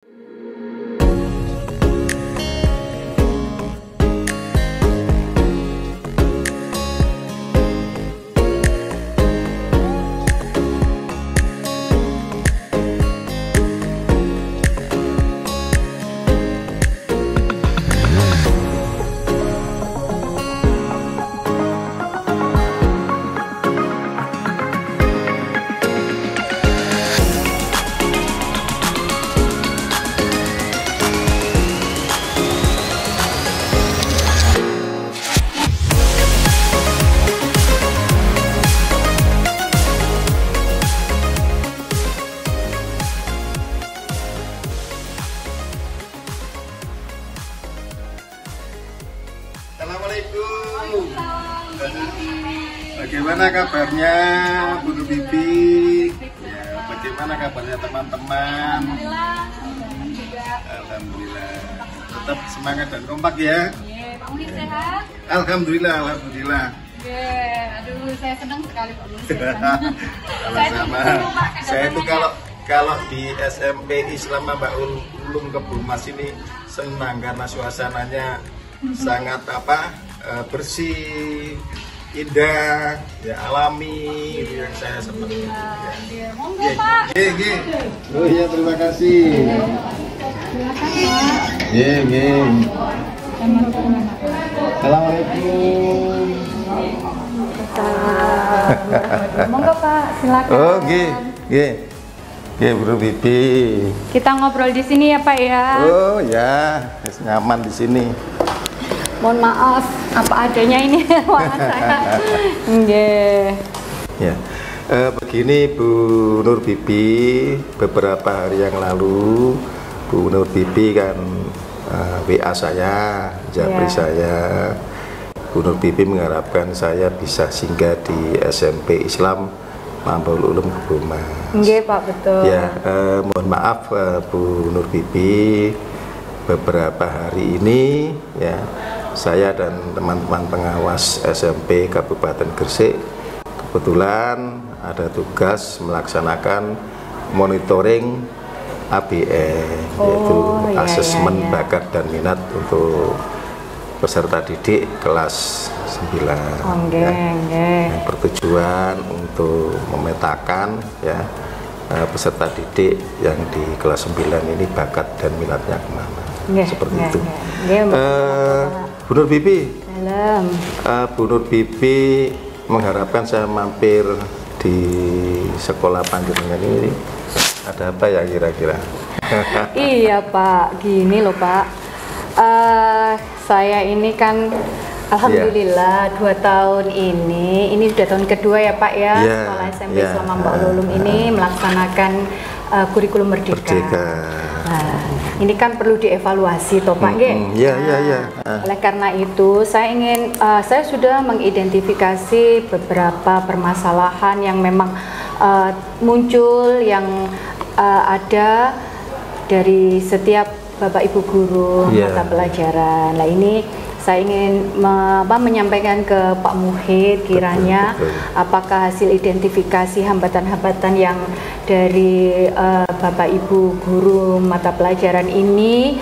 Assalamualaikum. Bagaimana kabarnya Bu Nur Bibi? Ya, bagaimana kabarnya teman-teman? Alhamdulillah. Tetap semangat dan kompak ya. Pak Munir sehat? Alhamdulillah, alhamdulillah. Aduh, saya senang sekali Pak Munir sehat. Sama-sama. Saya itu kalau di SMP Islam Mbak Ulum Kebumas ini senang karena suasananya sangat bersih, indah, ya alami, itu yang saya senang. Monggo Pak. Oh iya, terima kasih. Assalamualaikum. Monggo Pak, silakan. Oh, Bu Nur Bibi. Kita ngobrol di sini ya Pak ya. Oh ya, nyaman di sini. Mohon maaf, apa adanya ini ruangan saya. Nggih. Ya, begini Bu Nur Bibi, beberapa hari yang lalu Bu Nur Bibi kan WA saya, japri saya. Bu Nur Bibi mengharapkan saya bisa singgah di SMP Islam Mambaul Ulum Kebumas. Nggih Pak, betul. Ya, mohon maaf Bu Nur Bibi, beberapa hari ini ya saya dan teman-teman pengawas SMP Kabupaten Gresik kebetulan ada tugas melaksanakan monitoring ABM, yaitu asesmen bakat dan minat untuk peserta didik kelas 9 yang bertujuan untuk memetakan ya peserta didik yang di kelas 9 ini bakat dan minatnya kemana, seperti itu. Bu Nur Bibi, Bu Nur Bibi mengharapkan saya mampir di sekolah panjenengan ini. Ada apa ya kira-kira? Iya Pak, gini loh Pak. Saya ini kan alhamdulillah 2 tahun ini sudah tahun kedua ya Pak ya, sekolah SMP Islam Mambaul Ulum ini melaksanakan kurikulum Merdeka. Nah, ini kan perlu dievaluasi toh Pak nggih. Oleh karena itu saya sudah mengidentifikasi beberapa permasalahan yang memang muncul yang ada dari setiap Bapak Ibu guru mata pelajaran. Nah, ini saya ingin menyampaikan ke Pak Muhid kiranya apakah hasil identifikasi hambatan-hambatan yang dari Bapak Ibu guru mata pelajaran ini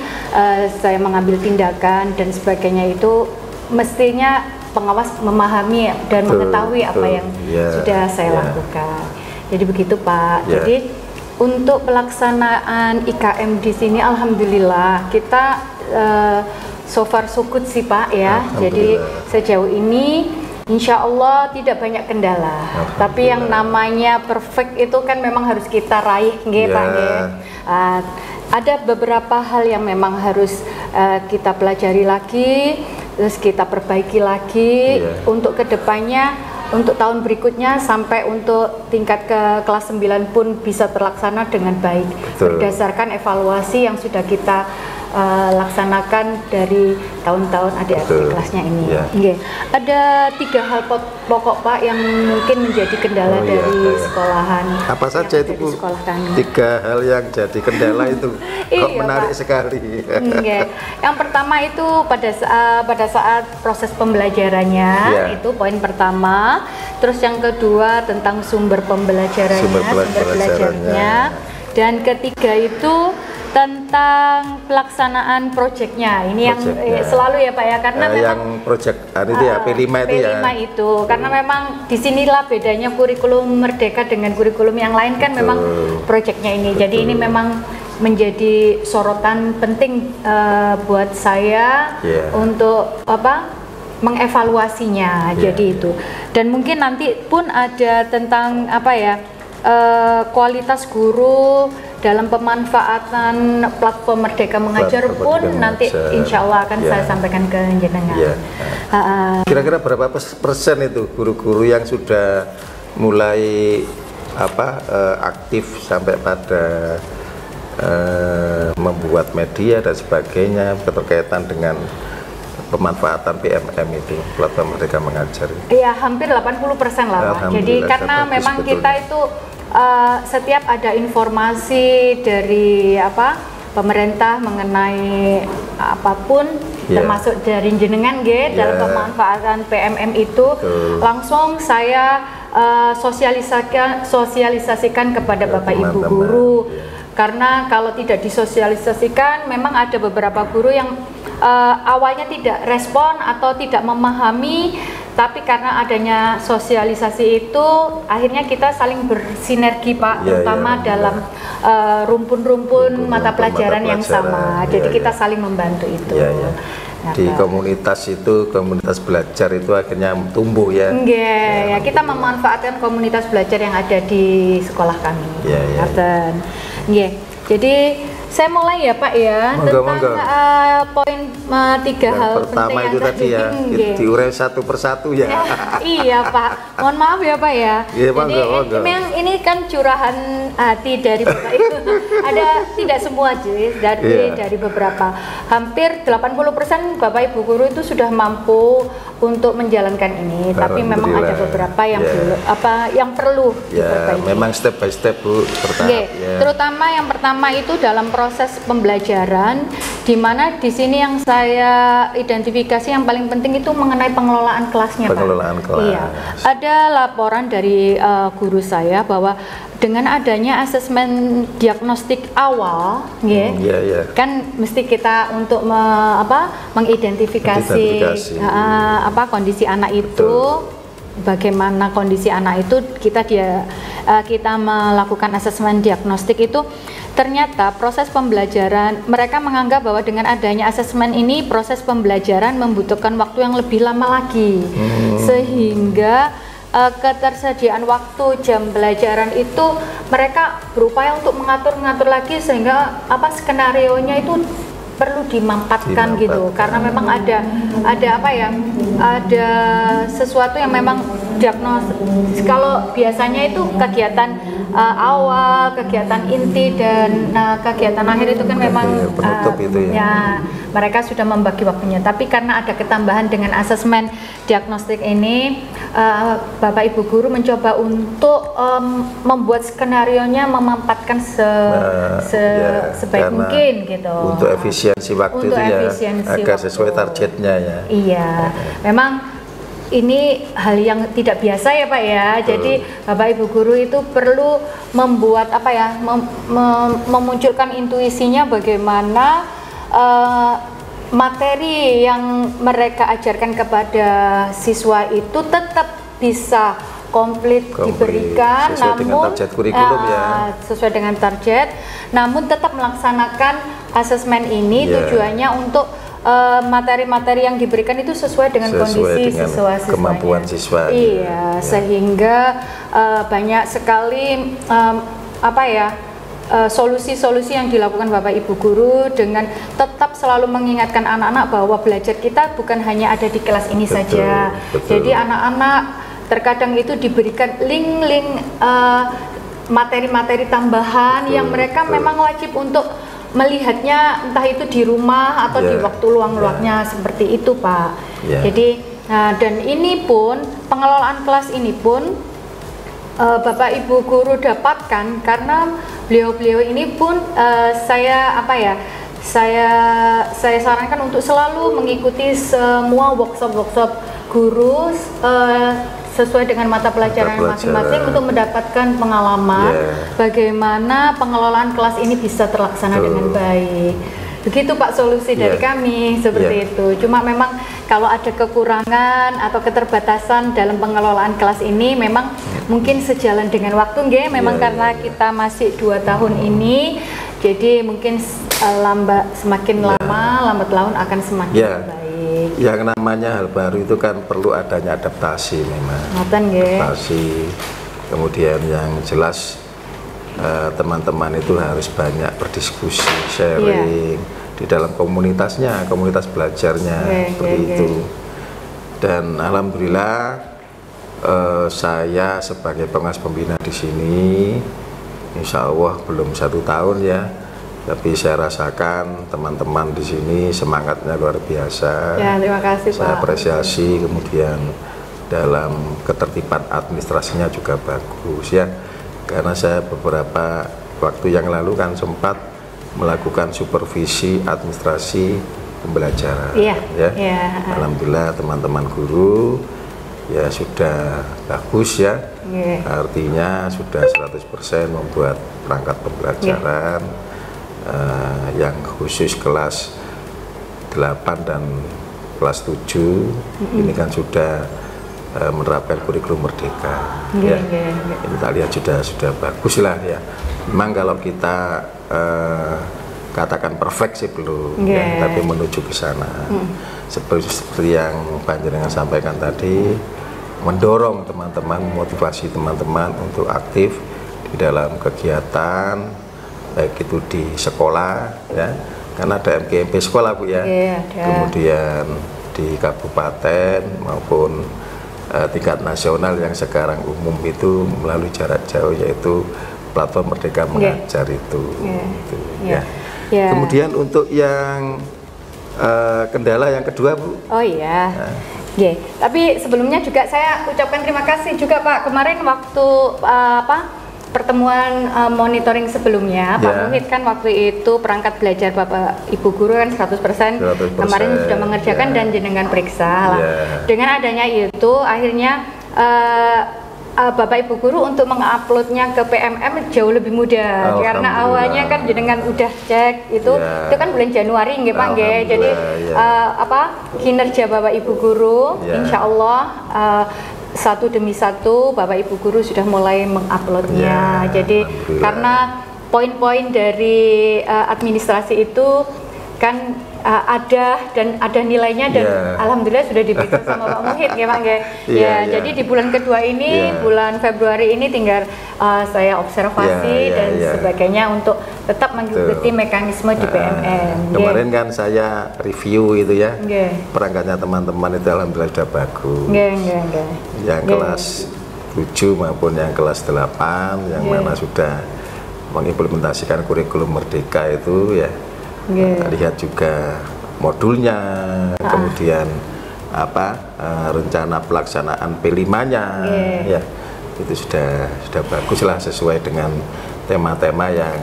saya mengambil tindakan dan sebagainya, itu mestinya pengawas memahami dan mengetahui apa yang sudah saya lakukan. Jadi begitu Pak. Jadi untuk pelaksanaan IKM di sini alhamdulillah kita so far so good sih Pak ya. Jadi sejauh ini insya Allah tidak banyak kendala. Tapi yang namanya perfect itu kan memang harus kita raih nggih Pak nggih. Ada beberapa hal yang memang harus kita pelajari lagi, terus kita perbaiki lagi untuk kedepannya. Untuk tahun berikutnya sampai untuk tingkat ke kelas 9 pun bisa terlaksana dengan baik berdasarkan evaluasi yang sudah kita laksanakan dari tahun-tahun adik-adik kelasnya ini. Ada 3 hal pokok Pak yang mungkin menjadi kendala dari sekolahan. Apa saja itu Bu? 3 hal yang jadi kendala itu kok menarik sekali. Yang pertama itu pada saat proses pembelajarannya itu poin pertama. Terus yang kedua tentang sumber pembelajarannya, sumber belajarnya. Dan ketiga itu tentang pelaksanaan proyeknya. Ini yang selalu ya Pak ya, karena memang yang proyek itu ya P5 itu ya. P5 itu karena memang disinilah bedanya kurikulum Merdeka dengan kurikulum yang lain kan. Betul. Memang proyeknya ini. Betul. Jadi ini memang menjadi sorotan penting buat saya untuk mengevaluasinya. Jadi itu. Dan mungkin nanti pun ada tentang kualitas guru dalam pemanfaatan platform Merdeka Mengajar pun nanti insya Allah akan saya sampaikan ke jenengan. Kira-kira berapa persen itu guru-guru yang sudah mulai aktif sampai pada membuat media dan sebagainya berkaitan dengan pemanfaatan PMM itu, platform Merdeka Mengajar? Iya, hampir 80% lah Pak. Jadi karena memang kita itu setiap ada informasi dari pemerintah mengenai apapun, termasuk dari jenengan dalam pemanfaatan PMM itu, langsung saya sosialisasikan kepada Bapak Ibu guru. Karena kalau tidak disosialisasikan, memang ada beberapa guru yang awalnya tidak respon atau tidak memahami, tapi karena adanya sosialisasi itu akhirnya kita saling bersinergi Pak, terutama dalam rumpun-rumpun mata pelajaran yang sama. Jadi kita saling membantu itu. Di komunitas itu, komunitas belajar itu akhirnya tumbuh ya. Ya kita memanfaatkan komunitas belajar yang ada di sekolah kami. Jadi saya mulai ya Pak ya, tentang poin 3 hal pertama penting itu tadi ya, diurai satu persatu ya. Iya Pak, mohon maaf ya Pak ya. Jadi memang ini kan curahan hati dari Bapak Ibu. Ada tidak semua dari beberapa, hampir 80% Bapak Ibu guru itu sudah mampu untuk menjalankan ini. Tapi memang ada beberapa yang belum, yang perlu diperbaiki. Memang step by step Bu, bertahap. Terutama yang pertama itu dalam proses pembelajaran, di mana di sini yang saya identifikasi yang paling penting itu mengenai pengelolaan kelasnya, pengelolaan Pak. Iya, ada laporan dari guru saya bahwa dengan adanya asesmen diagnostik awal, kan mesti kita untuk mengidentifikasi kondisi anak itu. Bagaimana kondisi anak itu, kita melakukan asesmen diagnostik itu. Ternyata proses pembelajaran, mereka menganggap bahwa dengan adanya asesmen ini proses pembelajaran membutuhkan waktu yang lebih lama lagi, sehingga ketersediaan waktu jam pelajaran itu mereka berupaya untuk mengatur lagi, sehingga skenario-nya itu perlu dimampatkan gitu, karena memang ada sesuatu yang memang diagnosis. Kalau biasanya itu kegiatan awal, kegiatan inti, dan kegiatan akhir itu kan memang penutup itu mereka sudah membagi waktunya. Tapi karena ada ketambahan dengan asesmen diagnostik ini, Bapak Ibu guru mencoba untuk membuat skenario-nya memampatkan sebaik mungkin gitu. Untuk efisiensi waktu itu agak sesuai targetnya ya. Iya, memang ini hal yang tidak biasa ya Pak ya. Jadi Bapak Ibu guru itu perlu membuat memunculkan intuisinya bagaimana materi yang mereka ajarkan kepada siswa itu tetap bisa komplit diberikan, sesuai dengan target kurikulum sesuai dengan target, namun tetap melaksanakan asesmen ini tujuannya untuk materi-materi yang diberikan itu sesuai dengan kondisi siswa-siswanya, kemampuan siswa. Sehingga banyak sekali solusi-solusi yang dilakukan Bapak Ibu guru dengan tetap selalu mengingatkan anak-anak bahwa belajar kita bukan hanya ada di kelas ini saja. Jadi anak-anak terkadang itu diberikan link-link materi-materi tambahan yang mereka memang wajib untuk melihatnya, entah itu di rumah atau di waktu luang-luangnya, seperti itu Pak. Jadi dan ini pun pengelolaan kelas ini pun Bapak Ibu guru dapatkan karena beliau-beliau ini pun saya sarankan untuk selalu mengikuti semua workshop guru sesuai dengan mata pelajaran masing-masing untuk mendapatkan pengalaman bagaimana pengelolaan kelas ini bisa terlaksana dengan baik. Begitu Pak solusi dari kami seperti itu. Cuma memang kalau ada kekurangan atau keterbatasan dalam pengelolaan kelas ini memang mungkin sejalan dengan waktu memang karena kita masih 2 tahun ini, jadi mungkin semakin lama lambat laun akan semakin baik. Yang namanya hal baru itu kan perlu adanya adaptasi memang. Adaptasi. Kemudian yang jelas teman-teman itu harus banyak berdiskusi, sharing di dalam komunitasnya, komunitas belajarnya seperti itu. Dan alhamdulillah saya sebagai pengawas pembina di sini, insya Allah belum 1 tahun ya, tapi saya rasakan teman-teman di sini semangatnya luar biasa. Terima kasih Pak. Saya apresiasi, kemudian dalam ketertiban administrasinya juga bagus ya. Karena saya beberapa waktu yang lalu kan sempat melakukan supervisi administrasi pembelajaran. Alhamdulillah teman-teman guru ya sudah bagus ya. Artinya sudah 100% membuat perangkat pembelajaran yang khusus kelas 8 dan kelas 7 ini kan sudah menerapkan kurikulum merdeka. Ini kita lihat sudah bagus lah ya. Memang kalau kita katakan perfect sih belum, tapi menuju ke sana. Seperti yang Panjenengan sampaikan tadi, mendorong teman-teman, motivasi teman-teman untuk aktif di dalam kegiatan, baik itu di sekolah, ya, karena ada MGMP sekolah Bu ya, kemudian di kabupaten maupun tingkat nasional yang sekarang umum itu melalui jarak jauh, yaitu platform Merdeka Mengajar itu. Kemudian untuk yang kendala yang kedua Bu. Tapi sebelumnya juga saya ucapkan terima kasih juga Pak. Kemarin waktu pertemuan monitoring sebelumnya, Pak Muhid kan waktu itu perangkat belajar Bapak Ibu guru kan 100%, kemarin sudah mengerjakan dan jenengan periksa. Dengan adanya itu akhirnya Bapak Ibu guru untuk menguploadnya ke PMM jauh lebih mudah, karena awalnya kan jenengan udah cek itu kan bulan Januari nggih Pak nggih. Jadi kinerja Bapak Ibu guru insya Allah satu demi satu Bapak Ibu guru sudah mulai menguploadnya. Jadi karena poin-poin dari administrasi itu kan ada dan ada nilainya dan alhamdulillah sudah diperiksa sama Pak Muhid ya Pak jadi di bulan kedua ini bulan Februari ini tinggal saya observasi dan sebagainya untuk tetap mengikuti mekanisme di PMM. Kemarin kan saya review itu ya, perangkatnya teman-teman itu alhamdulillah sudah bagus. Yang kelas 7 maupun yang kelas 8 yang mana sudah mengimplementasikan kurikulum merdeka itu ya. Lihat juga modulnya, kemudian rencana pelaksanaan P5-nya, ya itu sudah bagus lah sesuai dengan tema-tema yang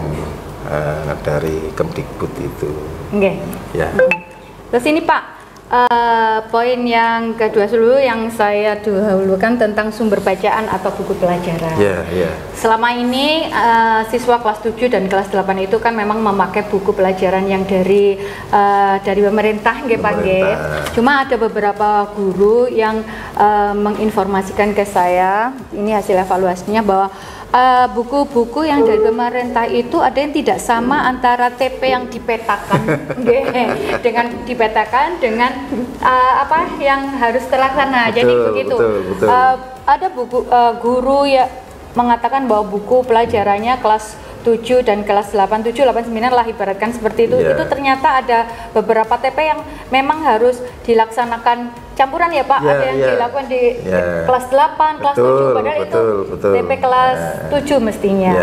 dari Kemdikbud itu. Terus ini Pak, poin yang kedua dulu yang saya dahulukan tentang sumber bacaan atau buku pelajaran. Selama ini siswa kelas 7 dan kelas 8 itu kan memang memakai buku pelajaran yang dari pemerintah nggih Pak nggih. Cuma ada beberapa guru yang menginformasikan ke saya, ini hasil evaluasinya, bahwa buku-buku yang dari pemerintah itu ada yang tidak sama antara TP yang dipetakan dengan dipetakan dengan yang harus terlaksana. Jadi begitu. Ada buku guru ya mengatakan bahwa buku pelajarannya kelas 7 dan kelas 8, 7, 8, 9 lah ibaratkan seperti itu. Itu ternyata ada beberapa TP yang memang harus dilaksanakan campuran ya Pak, ada yang dilakukan di kelas 8, kelas 7, padahal itu TP kelas 7 mestinya.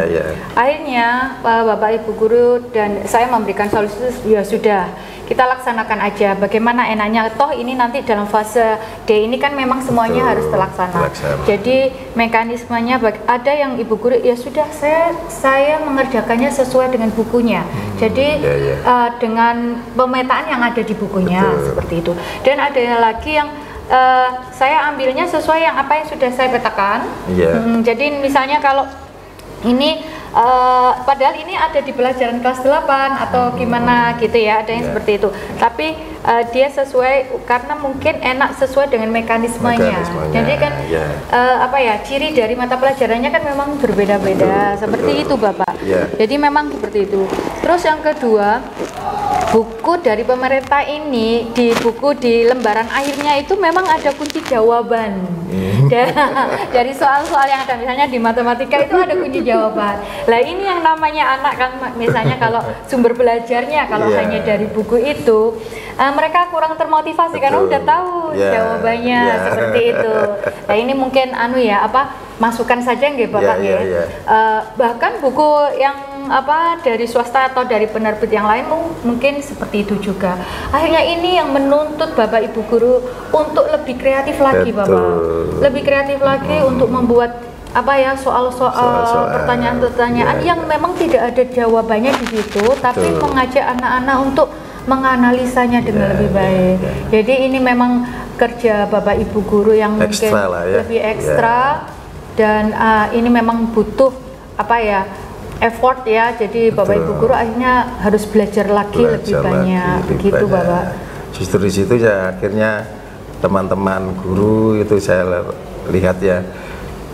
Akhirnya Bapak Ibu guru dan saya memberikan solusi, ya sudah kita laksanakan aja, bagaimana enaknya, toh ini nanti dalam fase D ini kan memang semuanya harus terlaksana. Jadi mekanismenya ada yang Ibu guru ya sudah saya mengerjakannya sesuai dengan bukunya. Jadi dengan pemetaan yang ada di bukunya seperti itu. Dan ada lagi yang saya ambilnya sesuai yang apa yang sudah saya petakan. Jadi misalnya kalau ini padahal ini ada di pelajaran kelas 8 atau gimana gitu ya, ada yang seperti itu. Tapi dia sesuai karena mungkin enak sesuai dengan mekanismenya. Jadi kan apa ya, ciri dari mata pelajarannya kan memang berbeda-beda seperti itu Bapak. Jadi memang seperti itu. Terus yang kedua, buku dari pemerintah ini di buku di lembaran akhirnya itu memang ada kunci jawaban dari soal-soal yang ada, misalnya di matematika itu ada kunci jawaban. Lah ini yang namanya anak kan, misalnya kalau sumber belajarnya kalau hanya dari buku itu, mereka kurang termotivasi karena udah tahu jawabannya seperti itu. Nah ini mungkin masukan saja nggih Bapak ya. Bahkan buku yang dari swasta atau dari penerbit yang lain mungkin seperti itu juga. Akhirnya ini yang menuntut Bapak Ibu guru untuk lebih kreatif lagi Bapak. Lebih kreatif lagi untuk membuat soal-soal pertanyaan-pertanyaan yang memang tidak ada jawabannya di situ, tapi mengajak anak-anak untuk menganalisanya dengan lebih baik. Jadi ini memang kerja Bapak Ibu guru yang mungkin lebih ekstra dan ini memang butuh effort ya. Jadi Bapak Ibu guru akhirnya harus belajar lagi lebih banyak begitu Bapak. Justru di situ ya akhirnya teman-teman guru itu saya lihat ya,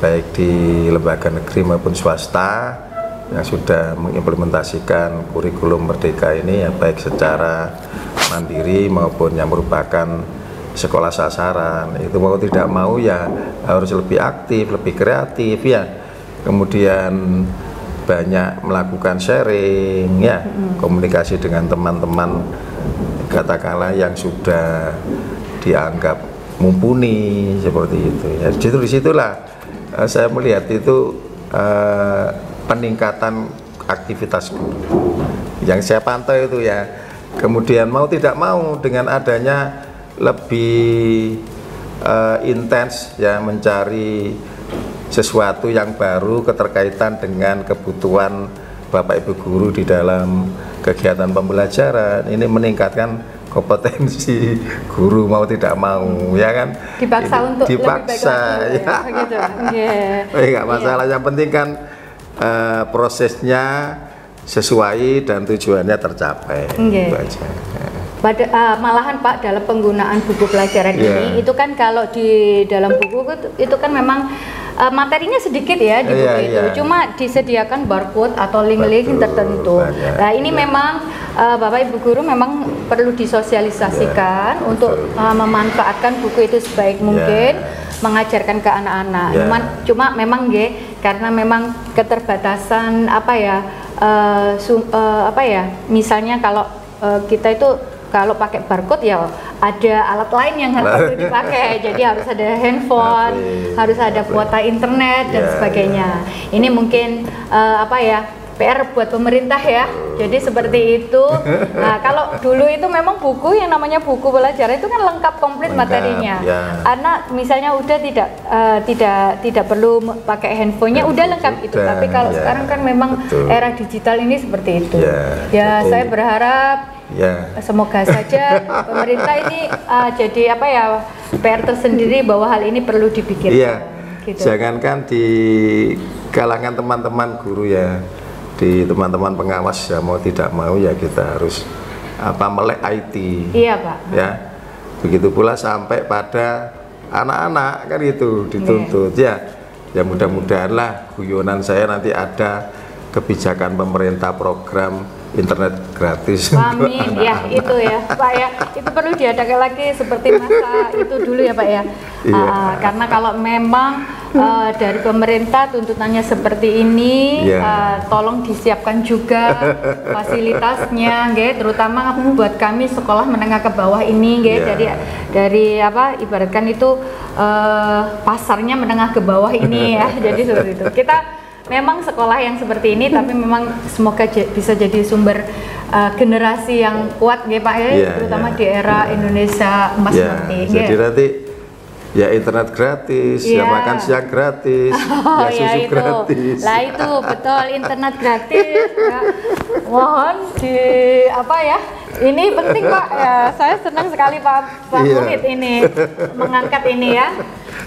baik di lembaga negeri maupun swasta yang sudah mengimplementasikan kurikulum Merdeka ini ya, baik secara mandiri maupun yang merupakan sekolah sasaran, itu mau tidak mau ya harus lebih aktif, lebih kreatif ya. Kemudian banyak melakukan sharing ya, komunikasi dengan teman-teman katakanlah yang sudah dianggap mumpuni seperti itu ya. Justru disitulah saya melihat itu peningkatan aktivitas guru yang saya pantau itu ya. Kemudian mau tidak mau dengan adanya lebih intens ya mencari sesuatu yang baru keterkaitan dengan kebutuhan Bapak Ibu guru di dalam kegiatan pembelajaran, ini meningkatkan kompetensi guru mau tidak mau ya kan, dipaksa ini, untuk dipaksa lebih baik lagi, ya. Nggak masalah, yang penting kan prosesnya sesuai dan tujuannya tercapai. Itu aja. Malahan Pak, dalam penggunaan buku pelajaran ini itu kan kalau di dalam buku itu kan memang materinya sedikit ya di buku itu, cuma disediakan barcode atau link-link tertentu. Nah ini memang Bapak Ibu guru memang perlu disosialisasikan untuk memanfaatkan buku itu sebaik mungkin, mengajarkan ke anak-anak. Cuma memang karena memang keterbatasan misalnya kalau kita itu kalau pakai barcode ya ada alat lain yang harus dipakai, jadi harus ada handphone, harus ada kuota internet dan sebagainya. Ini mungkin PR buat pemerintah ya. Jadi seperti itu. Nah, kalau dulu itu memang buku yang namanya buku pelajaran itu kan lengkap komplit materinya. Anak misalnya udah tidak perlu pakai handphonenya, udah lengkap itu. Tapi kalau sekarang kan memang era digital ini seperti itu. Saya berharap semoga saja pemerintah ini jadi PR tersendiri bahwa hal ini perlu dipikirkan. Gitu. Jangankan di kalangan teman-teman guru ya, di teman-teman pengawas ya mau tidak mau ya kita harus melek IT. Iya Pak. Ya, begitu pula sampai pada anak-anak kan itu dituntut ya mudah-mudahan lah guyonan saya nanti ada kebijakan pemerintah program internet gratis. Amin ya, itu ya Pak ya, itu perlu diadakan lagi seperti masa itu dulu ya Pak ya. Karena kalau memang dari pemerintah tuntutannya seperti ini, tolong disiapkan juga fasilitasnya, terutama buat kami sekolah menengah ke bawah ini, dari ibaratkan itu pasarnya menengah ke bawah ini ya. Jadi seperti itu. Kita memang sekolah yang seperti ini, tapi memang semoga bisa jadi sumber generasi yang kuat Pak ya, terutama di era Indonesia emas nanti. Jadi nanti Ya internet gratis, ya makan siang gratis, ya susu itu. gratis. Lah itu betul, internet gratis. Ya. Mohon di apa ya? Ini penting Pak ya. Saya senang sekali Pak Muhid ini mengangkat ini ya.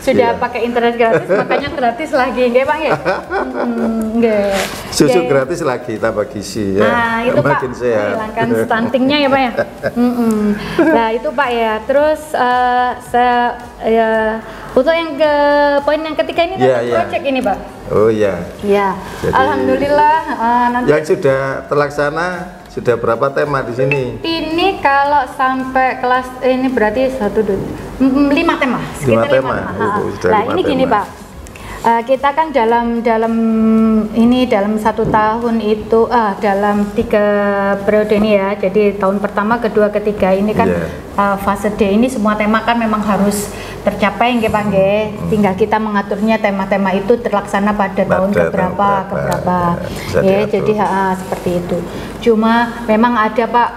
Sudah pakai internet gratis, makanya gratis lagi, nggih Pak ya? Nggih. Susu gratis lagi tambah gizi ya. Nah, itu makin Pak, sehat. hilangkan stuntingnya ya Pak ya. Nah, itu Pak ya. Terus untuk yang ke poin yang ketiga ini project ini Pak. Oh iya. Ya. Alhamdulillah nanti yang sudah terlaksana sudah berapa tema di sini? Ini kalau sampai kelas ini berarti 5 tema. Sekitar 5 tema. Nah, ini gini Pak. Kita kan dalam satu tahun itu dalam 3 periode ini ya, jadi tahun pertama, kedua, ketiga ini kan fase D ini semua tema kan memang harus tercapai nggih Pak nggih. Tinggal kita mengaturnya tema-tema itu terlaksana pada tahun keberapa. Ya, jadi seperti itu. Cuma memang ada Pak,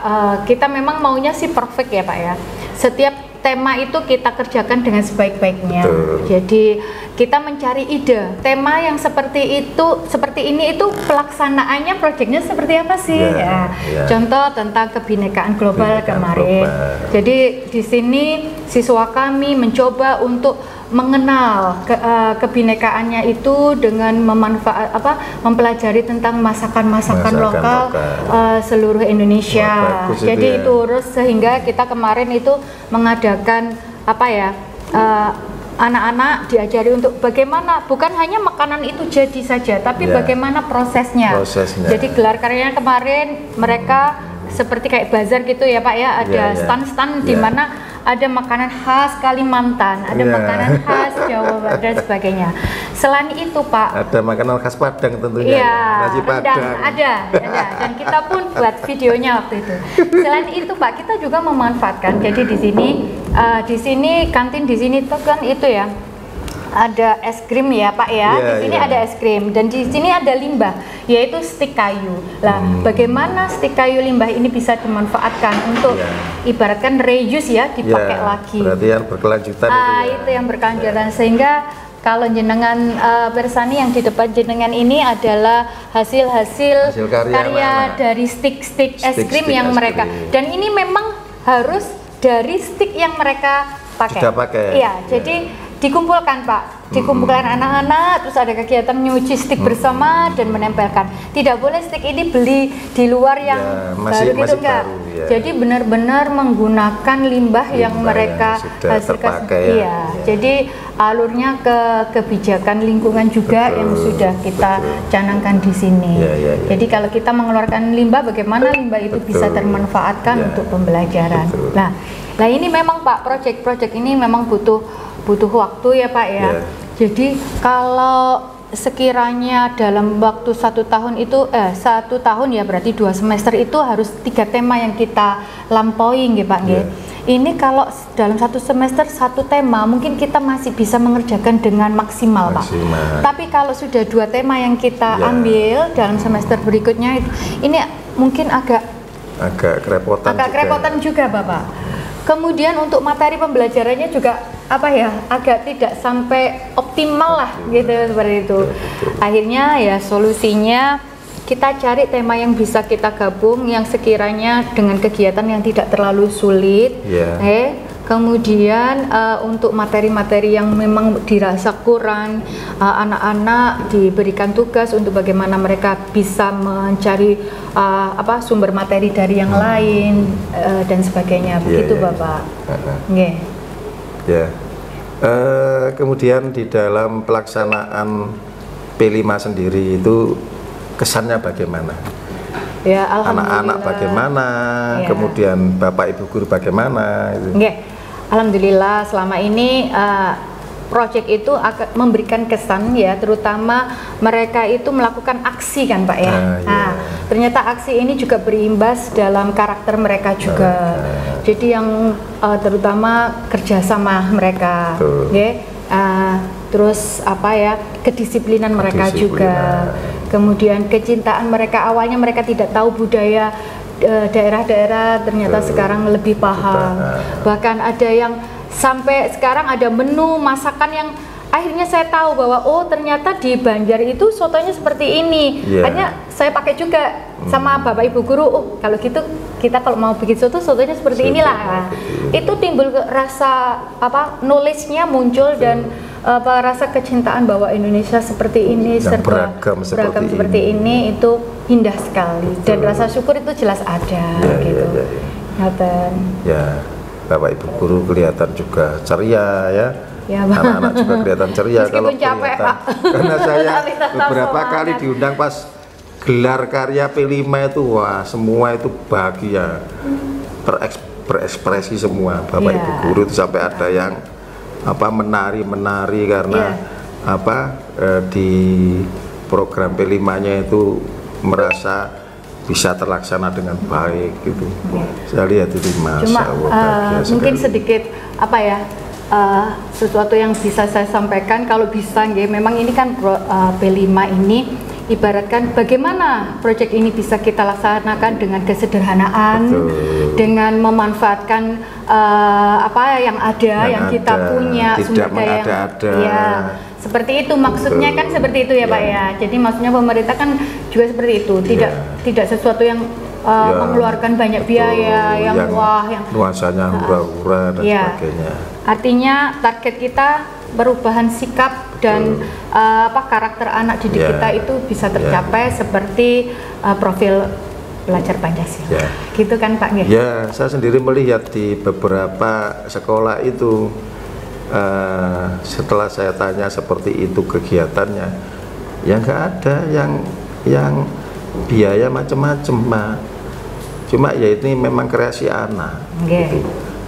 kita memang maunya sih perfect ya Pak ya. Setiap tema itu kita kerjakan dengan sebaik-baiknya. Jadi kita mencari ide tema yang seperti ini itu pelaksanaannya proyeknya seperti apa sih? Contoh tentang kebinekaan global kemarin. Jadi di sini siswa kami mencoba untuk mengenal kebinekaannya itu dengan mempelajari tentang masakan lokal seluruh Indonesia. Jadi itu terus sehingga kita kemarin itu mengadakan anak-anak diajari untuk bagaimana bukan hanya makanan itu jadi saja, tapi bagaimana prosesnya. Jadi gelar karyanya kemarin mereka seperti kayak bazar gitu ya Pak ya, ada stand-stand di mana ada makanan khas Kalimantan, ada makanan khas Jawa Barat dan sebagainya. Selain itu Pak, ada makanan khas Padang tentunya, nasi Padang. Ada, dan kita pun buat videonya waktu itu. Selain itu Pak, kita juga memanfaatkan. Jadi di sini kantin di sini tuh kan itu ya. Ada es krim ya Pak ya, di sini ada es krim dan di sini ada limbah, yaitu stik kayu. Lah, bagaimana stik kayu limbah ini bisa dimanfaatkan untuk ibaratkan reuse ya, dipakai lagi. Berarti yang berkelanjutan itu yang berkelanjutan sehingga kalau jenengan bersani yang di depan jenengan ini adalah hasil karya dari stik es krim yang mereka. Dan ini memang harus dari stik yang mereka pakai. Sudah pakai. Iya, jadi dikumpulkan Pak, dikumpulkan anak-anak, terus ada kegiatan nyuci stik bersama dan menempelkan. Tidak boleh stik ini beli di luar yang baru gitu enggak. Jadi benar-benar menggunakan limbah yang mereka hasilkan. Jadi alurnya ke kebijakan lingkungan juga yang sudah kita canangkan di sini. Jadi kalau kita mengeluarkan limbah, bagaimana limbah itu bisa termanfaatkan untuk pembelajaran. Nah ini memang Pak, proyek-proyek ini memang butuh waktu ya Pak ya. Jadi kalau sekiranya dalam waktu 1 tahun itu 1 tahun ya berarti 2 semester itu harus 3 tema yang kita lampaui nggih Pak nggih. Ini kalau dalam 1 semester 1 tema mungkin kita masih bisa mengerjakan dengan maksimal Pak. Tapi kalau sudah 2 tema yang kita ambil dalam semester berikutnya ini mungkin agak kerepotan juga Bapak. Kemudian untuk materi pembelajarannya juga agak tidak sampai optimal lah gitu seperti itu. Akhirnya ya solusinya kita cari tema yang bisa kita gabung yang sekiranya dengan kegiatan yang tidak terlalu sulit. Kemudian untuk materi-materi yang memang dirasa kurang, anak-anak diberikan tugas untuk bagaimana mereka bisa mencari sumber materi dari yang lain dan sebagainya. Begitu Bapak. Kemudian di dalam pelaksanaan P5 sendiri itu kesannya bagaimana? Ya, anak-anak bagaimana, kemudian Bapak Ibu guru bagaimana? Alhamdulillah selama ini proyek itu akan memberikan kesan ya, terutama mereka itu melakukan aksi kan Pak ya. Ternyata aksi ini juga berimbas dalam karakter mereka juga. Jadi yang terutama kerjasama mereka, terus kedisiplinan mereka juga. Kemudian kecintaan mereka, awalnya mereka tidak tahu budaya daerah-daerah, ternyata sekarang lebih paham. Bahkan ada yang sampai sekarang ada menu masakan yang akhirnya saya tahu bahwa oh ternyata di Banjar itu sotonya seperti ini. Akhirnya saya pakai juga sama Bapak Ibu guru. Oh, kalau gitu kita kalau mau bikin sotonya seperti inilah. Itu timbul rasa knowledge-nya muncul dan rasa kecintaan bahwa Indonesia seperti ini, serba beragam seperti ini itu indah sekali. Dan rasa syukur itu jelas ada gitu. Ya, Bapak Ibu guru kelihatan juga ceria ya. Anak-anak juga kelihatan ceria. Kalau capek, Pak. Karena saya beberapa kali diundang pas gelar karya P5 itu, wah semua itu bahagia, berekspresi semua Bapak Ibu guru itu, sampai ada yang menari karena di program P5-nya itu merasa bisa terlaksana dengan baik gitu. Saya lihat itu mungkin sedikit sesuatu yang bisa saya sampaikan kalau bisa memang ini kan P5 ini ibaratkan bagaimana proyek ini bisa kita laksanakan dengan kesederhanaan, dengan memanfaatkan yang ada, yang kita punya, sumber daya yang seperti itu maksudnya kan seperti itu ya Pak ya. Jadi maksudnya pemerintah kan juga seperti itu, tidak sesuatu yang mengeluarkan banyak biaya yang nuansanya hura-hura dan sebagainya. Artinya target kita perubahan sikap dan karakter anak didik kita itu bisa tercapai seperti profil belajar Pancasila. Gitu kan Pak? Ya, saya sendiri melihat di beberapa sekolah itu setelah saya tanya seperti itu kegiatannya, ya nggak ada yang biaya macam-macam, Pak. Cuma ya ini memang kreasi anak gitu.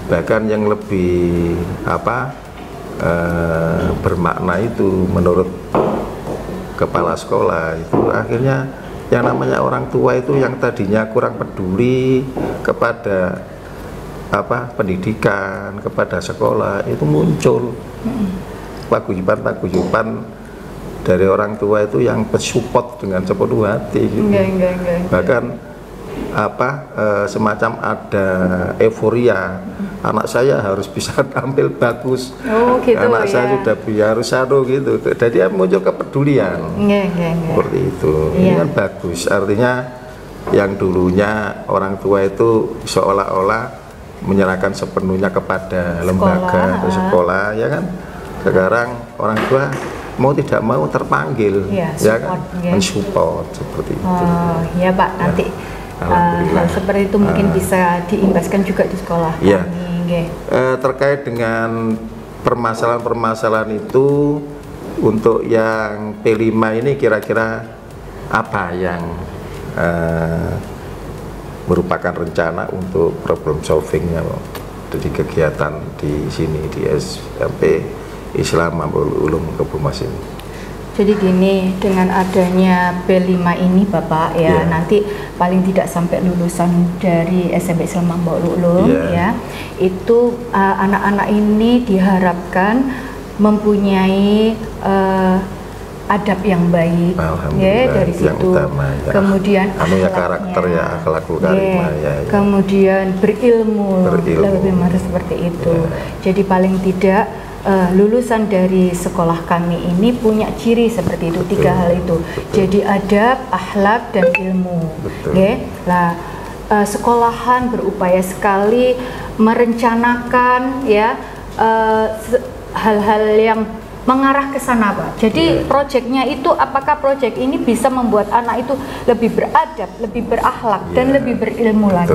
Bahkan yang lebih bermakna itu menurut kepala sekolah itu akhirnya yang namanya orang tua itu yang tadinya kurang peduli kepada pendidikan, kepada sekolah, itu muncul paguyuban dari orang tua itu yang bersupport dengan sepenuh hati gitu. Bahkan semacam ada euforia, anak saya harus bisa tampil bagus, anak saya sudah harus gitu. Jadi muncul kepedulian seperti itu. Ini kan bagus, artinya yang dulunya orang tua itu seolah-olah menyerahkan sepenuhnya kepada lembaga atau sekolah, ya kan. Sekarang orang tua mau tidak mau terpanggil, kan, mensupport seperti itu. Ya Pak, nanti hal seperti itu mungkin bisa diimbaskan juga di sekolah. Terkait dengan permasalahan-permasalahan itu, untuk yang P5 ini kira-kira apa yang merupakan rencana untuk problem solvingnya dari kegiatan di sini di SMP Islam Mambaul Ulum Kebumas ini? Jadi gini, dengan adanya P5 ini Bapak nanti paling tidak sampai lulusan dari SMP Islam Mambaul Ulum itu anak-anak ini diharapkan mempunyai adab yang baik dari situ, kemudian karakter akhlakul karimah kemudian berilmu. Lebih marah seperti itu. Jadi paling tidak lulusan dari sekolah kami ini punya ciri seperti itu, 3 hal itu. Jadi adab, akhlak, dan ilmu. Sekolahan berupaya sekali merencanakan hal-hal yang mengarah ke sana Pak. Jadi proyeknya itu apakah proyek ini bisa membuat anak itu lebih beradab, lebih berakhlak dan lebih berilmu lagi.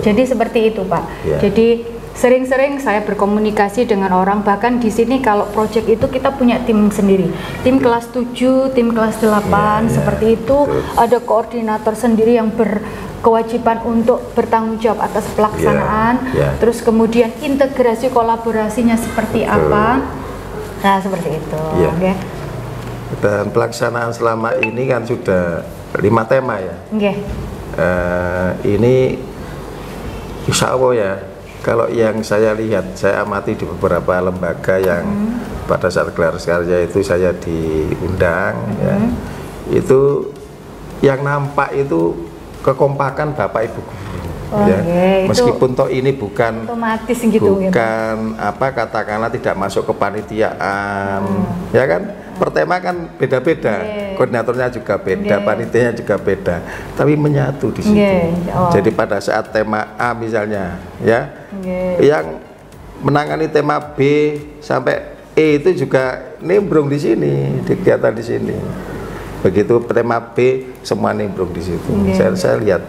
Jadi seperti itu Pak. Jadi sering-sering saya berkomunikasi dengan orang, bahkan di sini kalau proyek itu kita punya tim sendiri. Tim kelas 7, tim kelas 8 seperti itu. Ada koordinator sendiri yang berkewajiban untuk bertanggung jawab atas pelaksanaan. Terus kemudian integrasi kolaborasinya seperti apa. Nah seperti itu. Dan pelaksanaan selama ini kan sudah 5 tema ya. Ini insya Allah ya, kalau yang saya lihat, saya amati di beberapa lembaga yang pada saat gelar karya itu saya diundang, itu yang nampak itu kekompakan Bapak Ibu guru. ya. Meskipun toh ini bukan otomatis gitu, bukan apa katakanlah tidak masuk kepanitiaan, ya kan? Per tema kan beda-beda, koordinatornya juga beda, panitianya juga beda, tapi menyatu di situ. Jadi pada saat tema A misalnya, ya, yang menangani tema B sampai E itu juga nimbrung di sini, kegiatan di sini. Begitu tema B semua nimbrung di situ. Saya lihat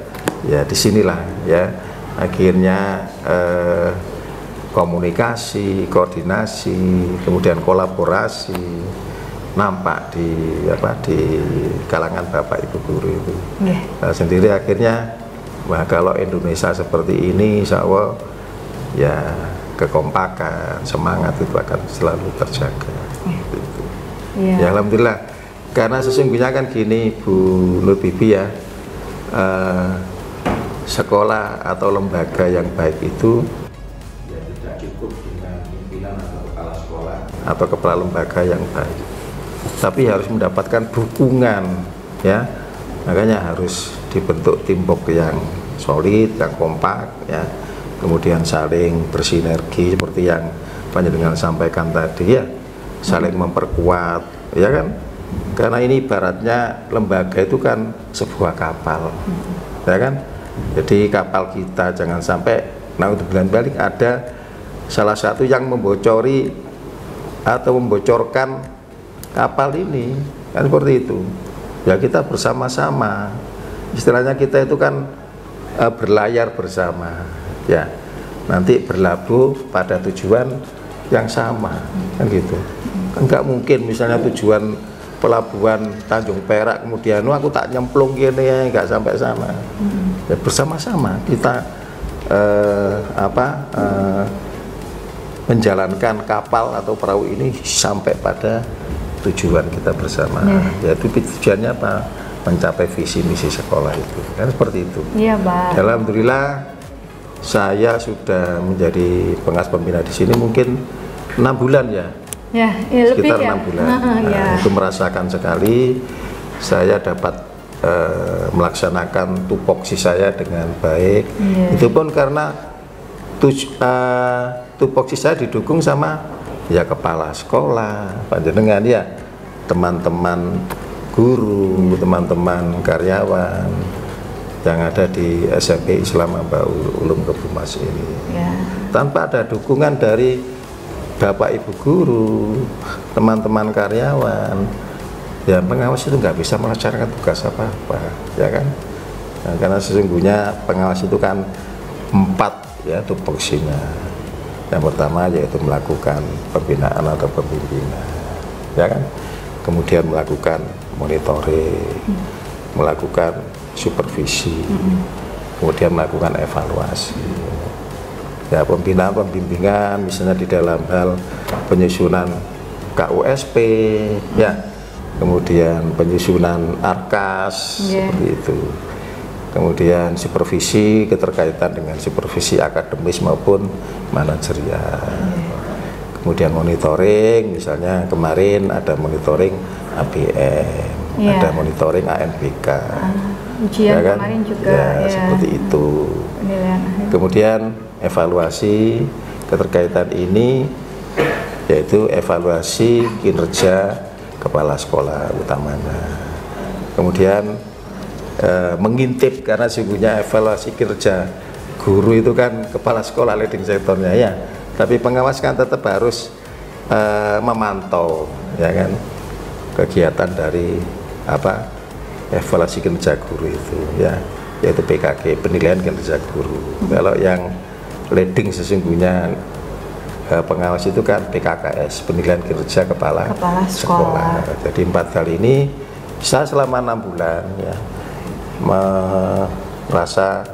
ya di sinilah ya akhirnya komunikasi, koordinasi, kemudian kolaborasi nampak di kalangan Bapak Ibu guru itu. Sendiri akhirnya kalau Indonesia seperti ini, insya Allah ya kekompakan, semangat itu akan selalu terjaga. Gitu. Ya alhamdulillah, karena sesungguhnya kan gini Bu Nur Bibi ya, sekolah atau lembaga yang baik itu ya tidak cukup dengan pimpinan atau kepala sekolah atau kepala lembaga yang baik, tapi harus mendapatkan dukungan ya, makanya harus dibentuk timbuk yang solid, yang kompak ya, kemudian saling bersinergi seperti yang panjenengan sampaikan tadi ya, saling memperkuat ya kan, karena ini ibaratnya lembaga itu kan sebuah kapal ya kan, jadi kapal kita jangan sampai untuk bulan balik ada salah satu yang membocori atau membocorkan kapal ini kan, seperti itu ya, kita bersama-sama istilahnya kita itu kan berlayar bersama ya, nanti berlabuh pada tujuan yang sama kan gitu kan, nggak mungkin misalnya tujuan pelabuhan Tanjung Perak kemudian aku tak nyemplung gini ya, nggak sampai sama ya, bersama-sama kita menjalankan kapal atau perahu ini sampai pada tujuan kita bersama yaitu tujuannya apa, mencapai visi misi sekolah itu kan, seperti itu iya Pak. Alhamdulillah saya sudah menjadi pengawas pembina di sini mungkin 6 bulan ya, sekitar 6 bulan. Itu merasakan sekali, saya dapat melaksanakan tupoksi saya dengan baik. Itu pun karena tupoksi saya didukung sama ya kepala sekolah, panjenengan ya, teman-teman guru, teman-teman karyawan yang ada di SMP Islam Mambaul Ulum Kebumas ini. Tanpa ada dukungan dari Bapak Ibu guru, teman-teman karyawan, ya pengawas itu nggak bisa melaksanakan tugas apa-apa, ya kan? Nah, karena sesungguhnya pengawas itu kan 4 ya tupoksinya. Yang pertama yaitu melakukan pembinaan atau pembimbingan, ya kan? Kemudian melakukan monitoring, melakukan supervisi, kemudian melakukan evaluasi. Ya, pembinaan pembimbingan misalnya di dalam hal penyusunan KUSP ya, kemudian penyusunan ARKAS seperti itu, kemudian supervisi keterkaitan dengan supervisi akademis maupun manajerial, kemudian monitoring misalnya kemarin ada monitoring ABM, ada monitoring ANBK, ujian ya kan? Kemarin juga seperti itu. Kemudian evaluasi keterkaitan ini yaitu evaluasi kinerja kepala sekolah utamanya, kemudian mengintip karena sesungguhnya evaluasi kinerja guru itu kan kepala sekolah leading sektornya ya, tapi pengawas kan tetap harus memantau ya kan kegiatan dari evaluasi kinerja guru itu ya, yaitu PKG, penilaian kinerja guru. Kalau yang leading sesungguhnya pengawas itu kan PKKS, penilaian kinerja kepala sekolah. Jadi 4 kali ini saya selama 6 bulan ya merasa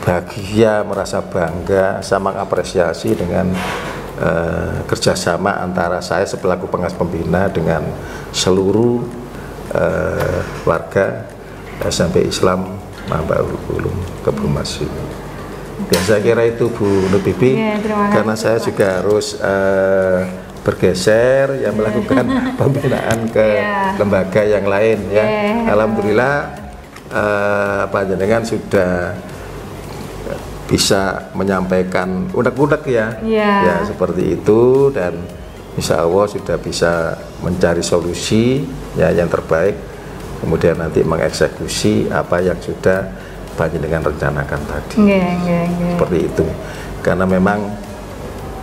bahagia, merasa bangga, saya mengapresiasi dengan kerjasama antara saya selaku pengawas pembina dengan seluruh warga SMP Islam Mambaul Ulum Kebumas. Ya, saya kira itu Bu Nur Bibi, karena saya juga harus bergeser yang melakukan pembinaan ke lembaga yang lain ya. Alhamdulillah panjenengan sudah bisa menyampaikan unek-unek ya, ya seperti itu, dan insya Allah sudah bisa mencari solusi ya yang terbaik, kemudian nanti mengeksekusi apa yang sudah panjenengan rencanakan tadi. Seperti itu, karena memang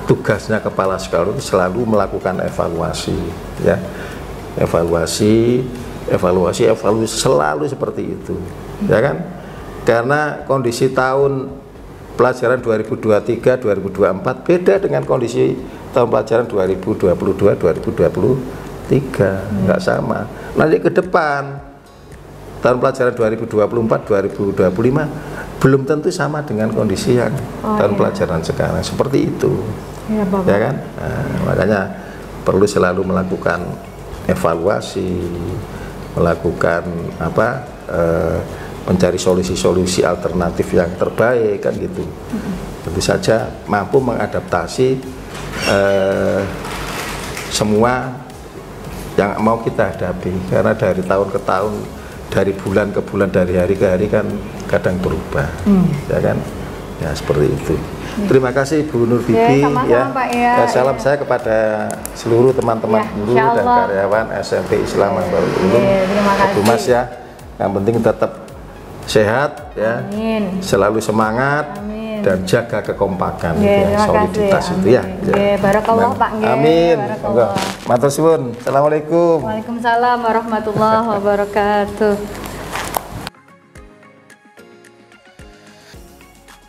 tugasnya kepala sekolah itu selalu melakukan evaluasi ya, evaluasi selalu seperti itu ya kan, karena kondisi tahun pelajaran 2023-2024 beda dengan kondisi tahun pelajaran 2022-2023, nggak sama. Nanti ke depan tahun pelajaran 2024-2025 belum tentu sama dengan kondisi yang tahun pelajaran sekarang, seperti itu ya kan. Nah, makanya perlu selalu melakukan evaluasi, melakukan mencari solusi-solusi alternatif yang terbaik kan gitu. Tentu saja mampu mengadaptasi semua yang mau kita hadapi, karena dari tahun ke tahun, dari bulan ke bulan, dari hari ke hari kan kadang berubah ya kan, ya seperti itu. Terima kasih Bu Nur Bibi ya. Pak, ya. Salam saya kepada seluruh teman-teman guru dan karyawan SMP Islam Mambarul Ulum. Bu Mas ya, yang penting tetap sehat ya, selalu semangat, dan jaga kekompakan ya, soliditas itu ya. Barakallah Pak. Amin. Matur suwun. Assalamualaikum. Waalaikumsalam warahmatullahi wabarakatuh.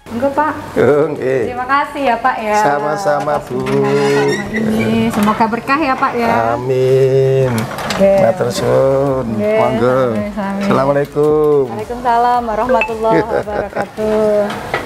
Enggak Pak. Terima kasih ya Pak ya. Sama-sama Bu. Semoga berkah ya Pak ya. Amin. Matur suwun. Monggo. Assalamualaikum. Waalaikumsalam warahmatullahi wabarakatuh.